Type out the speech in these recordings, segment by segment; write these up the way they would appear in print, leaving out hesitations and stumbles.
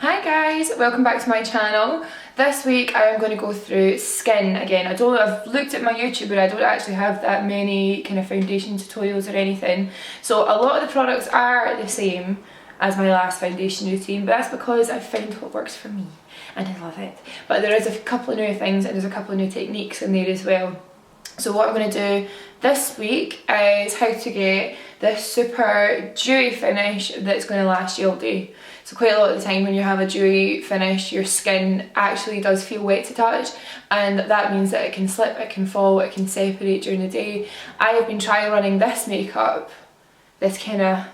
Hi guys, welcome back to my channel. This week I am going to go through skin again. I've looked at my YouTube but I don't actually have that many kind of foundation tutorials or anything. So a lot of the products are the same as my last foundation routine, but that's because I've found what works for me and I love it. But there is a couple of new things and there's a couple of new techniques in there as well. So what I'm going to do this week is how to get this super dewy finish that's going to last you all day. So quite a lot of the time when you have a dewy finish, your skin actually does feel wet to touch, and that means that it can slip, it can fall, it can separate during the day. I have been trying running this makeup, this kind of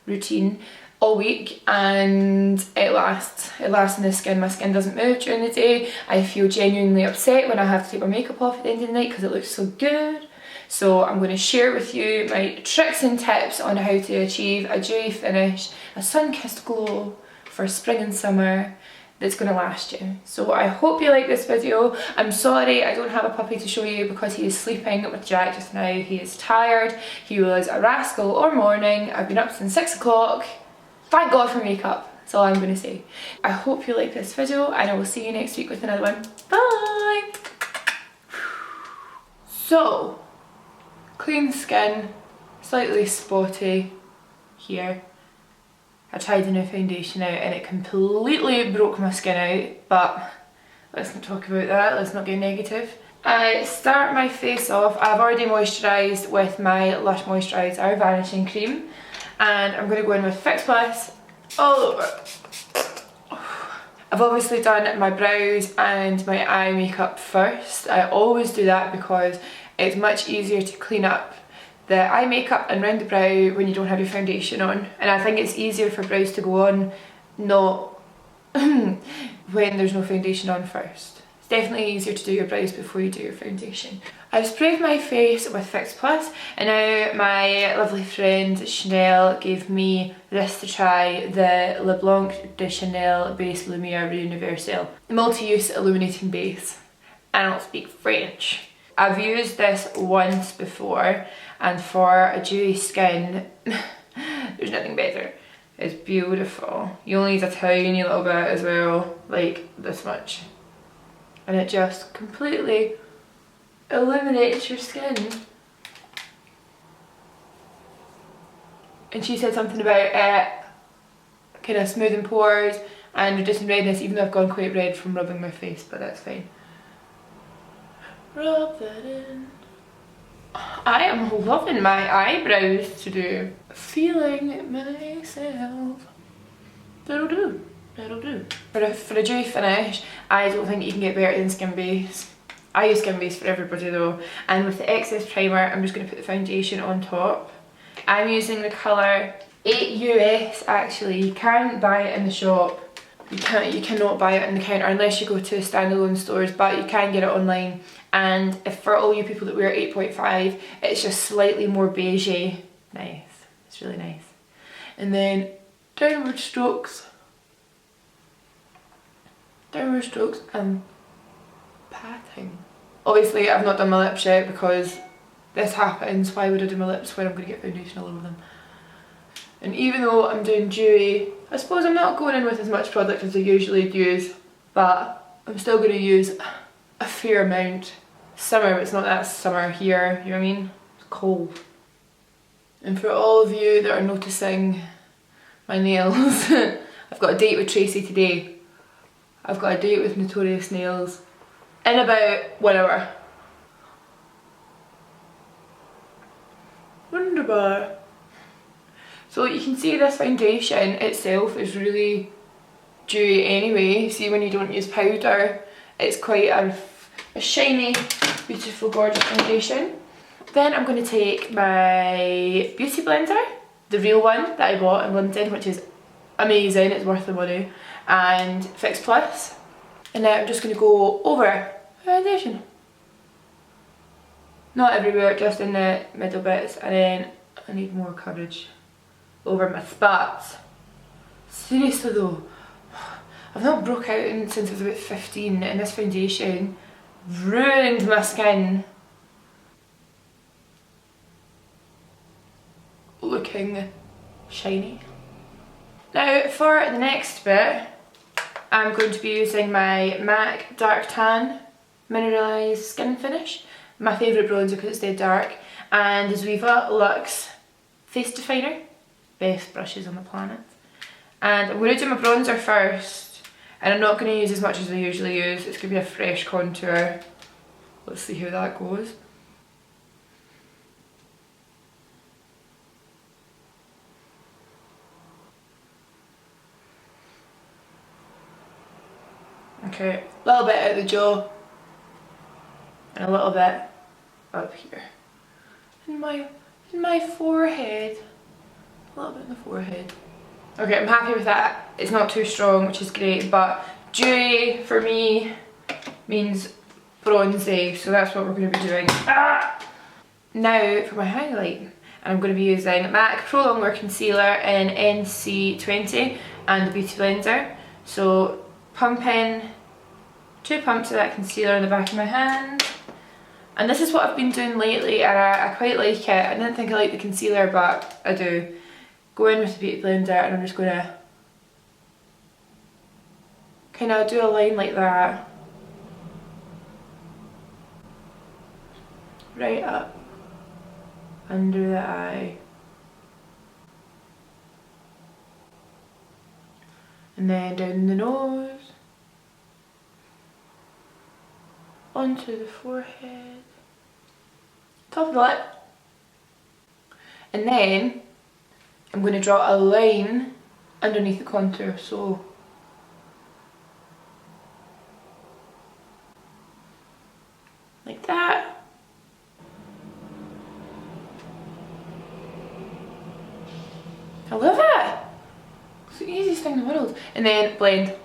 routine, all week, and it lasts in the skin. My skin doesn't move during the day. I feel genuinely upset when I have to take my makeup off at the end of the night because it looks so good. So I'm going to share with you my tricks and tips on how to achieve a dewy finish, a sun-kissed glow for spring and summer that's going to last you. So I hope you like this video. I'm sorry I don't have a puppy to show you because he is sleeping with Jack just now. He is tired. He was a rascal all morning. I've been up since 6 o'clock. Thank God for makeup. That's all I'm going to say. I hope you like this video and I will see you next week with another one. Bye! So, clean skin, slightly spotty here. I tried a new foundation out and it completely broke my skin out, but let's not talk about that, let's not get negative. I start my face off, I've already moisturised with my Lush Moisturiser Vanishing Cream, and I'm going to go in with Fix Plus all over. I've obviously done my brows and my eye makeup first. I always do that because it's much easier to clean up the eye makeup and round the brow when you don't have your foundation on. And I think it's easier for brows to go on not when there's no foundation on first. It's definitely easier to do your brows before you do your foundation. I've sprayed my face with Fix Plus, and now my lovely friend Chanel gave me this to try, the Blanc de Chanel Base Lumiere Universelle multi-use illuminating base. I don't speak French. I've used this once before, and for a dewy skin, there's nothing better. It's beautiful. You only need a tiny little bit as well, like this much. And it just completely illuminates your skin. And she said something about it kind of smoothing pores and reducing redness, even though I've gone quite red from rubbing my face, but that's fine. Rub that in. I am loving my eyebrows to do. Feeling myself. That'll do. That'll do. For a dewy finish, I don't think you can get better than Skinbase. I use Skinbase for everybody though. And with the excess primer, I'm just going to put the foundation on top. I'm using the colour 8US actually. You can't buy it in the shop. You cannot buy it on the counter unless you go to standalone stores, but you can get it online. And if for all you people that wear 8.5, it's just slightly more beigey. Nice. It's really nice. And then downward strokes. Downward strokes and patting. Obviously I've not done my lips yet because this happens. Why would I do my lips when I'm going to get foundation all over them? And even though I'm doing dewy, I suppose I'm not going in with as much product as I usually use, but I'm still going to use a fair amount. Summer, but it's not that summer here, you know what I mean? It's cold. And for all of you that are noticing my nails, I've got a date with Tracy today. I've got a date with Notorious Nails in about 1 hour. Wunderbar. So you can see this foundation itself is really dewy anyway. See, when you don't use powder, it's quite a shiny, beautiful, gorgeous foundation. Then I'm going to take my beauty blender, the real one that I bought in London, which is amazing, it's worth the money, and Fix Plus. And now I'm just going to go over foundation. Not everywhere, just in the middle bits, and then I need more coverage over my spots. Seriously though, I've not broke out since I was about 15, and this foundation ruined my skin. Looking shiny. Now for the next bit, I'm going to be using my MAC Dark Tan Mineralized Skin Finish. My favourite bronzer because it's dead dark. And the Zoeva Luxe Face Definer. Best brushes on the planet. And I'm going to do my bronzer first. And I'm not going to use as much as I usually use. It's going to be a fresh contour. Let's see how that goes. Okay, a little bit out the jaw. And a little bit up here. In my forehead. A little bit in the forehead. Okay, I'm happy with that. It's not too strong, which is great, but dewy for me means bronzy, so that's what we're going to be doing. Now for my highlight. And I'm going to be using MAC Pro Longwear Concealer in NC20 and the Beauty Blender. So pump in 2 pumps of that concealer in the back of my hand. And this is what I've been doing lately, and I quite like it. I didn't think I liked the concealer, but I do. Go in with the Beauty Blender and I'm just going to kind of do a line like that. Right up under the eye. And then down the nose. Onto the forehead. Top of the lip. And then I'm going to draw a line underneath the contour, so like that. I love it! It's the easiest thing in the world. And then blend.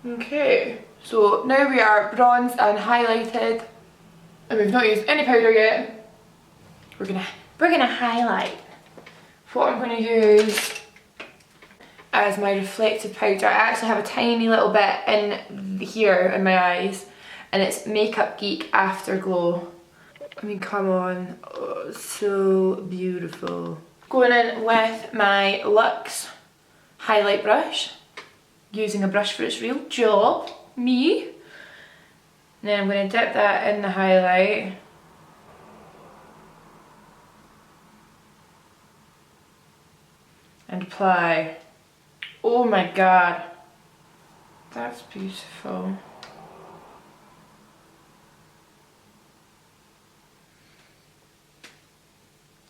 Okay, so now we are bronzed and highlighted, and we've not used any powder yet. We're gonna highlight. What I'm gonna use as my reflective powder, I actually have a tiny little bit in here in my eyes, and it's Makeup Geek Afterglow. I mean, come on, oh, so beautiful. Going in with my Luxe highlight brush. Using a brush for its real job, me. And then I'm going to dip that in the highlight. And apply. Oh my god. That's beautiful.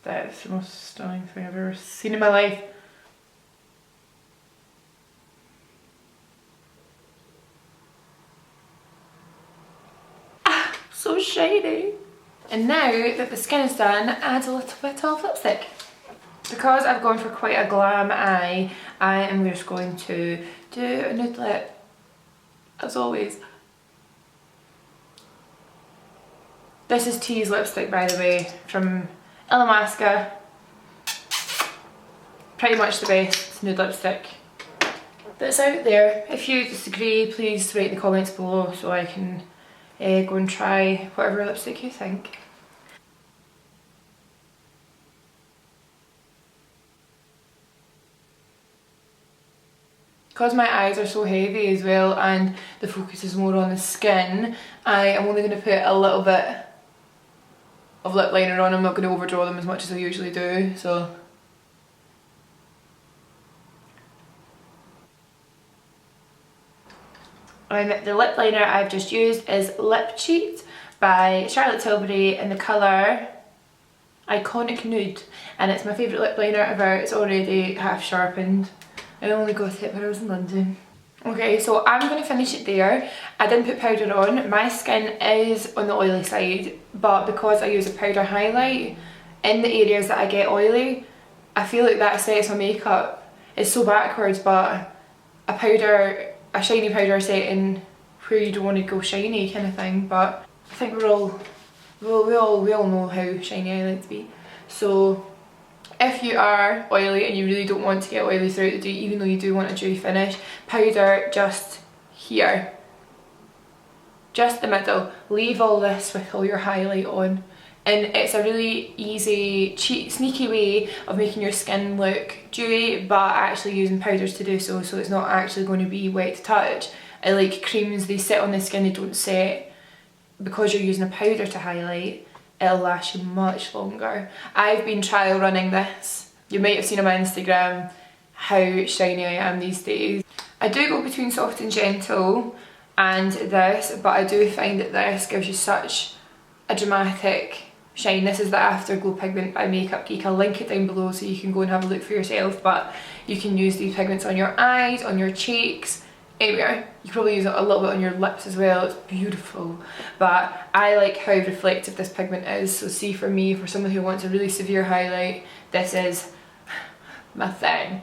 That is the most stunning thing I've ever seen in my life. So shiny. And now that the skin is done, add a little bit of lipstick. Because I've gone for quite a glam eye, I am just going to do a nude lip, as always. This is T's lipstick, by the way, from Illamasqua. Pretty much the best nude lipstick that's out there. If you disagree, please write in the comments below so I can go and try whatever lipstick you think. Because my eyes are so heavy as well and the focus is more on the skin, I am only going to put a little bit of lip liner on. I'm not going to overdraw them as much as I usually do, so. And the lip liner I've just used is Lip Cheat by Charlotte Tilbury in the colour Iconic Nude, and it's my favourite lip liner ever. It's already half sharpened. I only got it when I was in London. Okay, so I'm going to finish it there. I didn't put powder on. My skin is on the oily side, but because I use a powder highlight in the areas that I get oily, I feel like that sets my makeup. It's so backwards, but a shiny powder setting where you don't want to go shiny kind of thing. But I think we all know how shiny I like to be. So if you are oily and you really don't want to get oily throughout the day, even though you do want a dewy finish, powder just here. just the middle, leave all this with all your highlight on. And it's a really easy, cheap, sneaky way of making your skin look dewy, but actually using powders to do so, so it's not actually going to be wet to touch. I like creams, they sit on the skin, they don't set. Because you're using a powder to highlight, it'll last you much longer. I've been trial running this. You might have seen on my Instagram how shiny I am these days. I do go between soft and gentle and this, but I do find that this gives you such a dramatic shine. This is the Afterglow pigment by Makeup Geek. I'll link it down below so you can go and have a look for yourself, but you can use these pigments on your eyes, on your cheeks, anywhere. You can probably use it a little bit on your lips as well. It's beautiful, but I like how reflective this pigment is. So see, for me, for someone who wants a really severe highlight, this is my thing.